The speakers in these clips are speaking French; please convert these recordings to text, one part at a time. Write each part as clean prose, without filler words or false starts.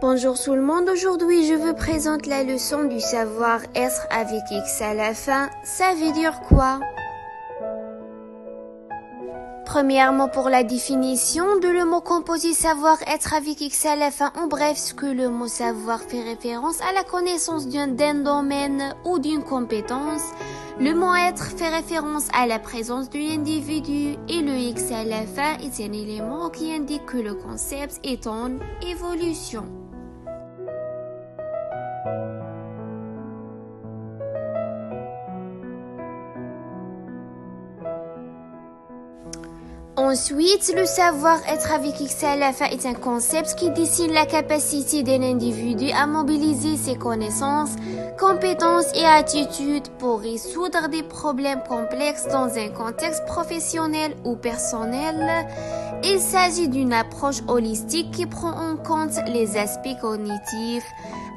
Bonjour tout le monde, aujourd'hui je vous présente la leçon du savoir-être avec X à la fin. Ça veut dire quoi? Premièrement, pour la définition de le mot composé savoir-être avec X à la fin, en bref, ce que le mot savoir fait référence à la connaissance d'un domaine ou d'une compétence. Le mot être fait référence à la présence de l'individu et le X à la fin est un élément qui indique que le concept est en évolution. Ensuite, le savoir-être avec X à la fin est un concept qui dessine la capacité d'un individu à mobiliser ses connaissances, compétences et attitudes pour résoudre des problèmes complexes dans un contexte professionnel ou personnel. Il s'agit d'une approche holistique qui prend en compte les aspects cognitifs,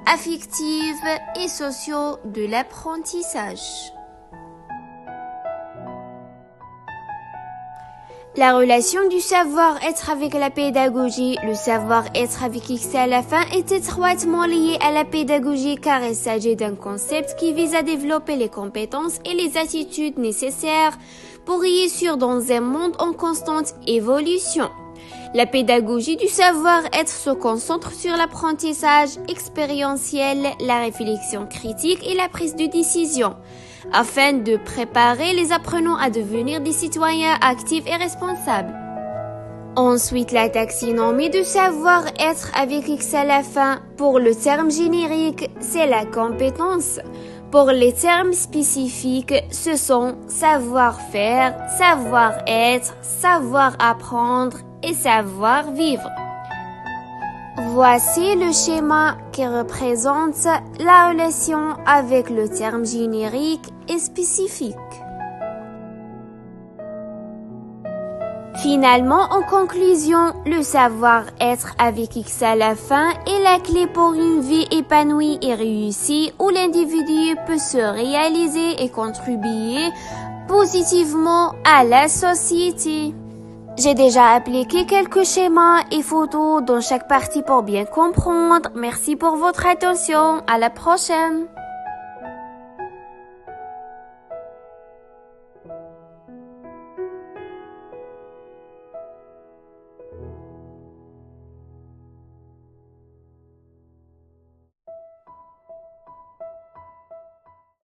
affectifs et sociaux de l'apprentissage. La relation du savoir-être avec la pédagogie, le savoir-être avec X à la fin est étroitement lié à la pédagogie car il s'agit d'un concept qui vise à développer les compétences et les attitudes nécessaires pour réussir dans un monde en constante évolution. La pédagogie du savoir-être se concentre sur l'apprentissage expérientiel, la réflexion critique et la prise de décision, afin de préparer les apprenants à devenir des citoyens actifs et responsables. Ensuite, la taxinomie du savoir-être avec X à la fin. Pour le terme générique, c'est la compétence. Pour les termes spécifiques, ce sont savoir-faire, savoir-être, savoir-apprendre et savoir-vivre. Voici le schéma qui représente la relation avec le terme générique et spécifique. Finalement, en conclusion, le savoir-être avec X à la fin est la clé pour une vie épanouie et réussie où l'individu peut se réaliser et contribuer positivement à la société. J'ai déjà appliqué quelques schémas et photos dans chaque partie pour bien comprendre. Merci pour votre attention. À la prochaine.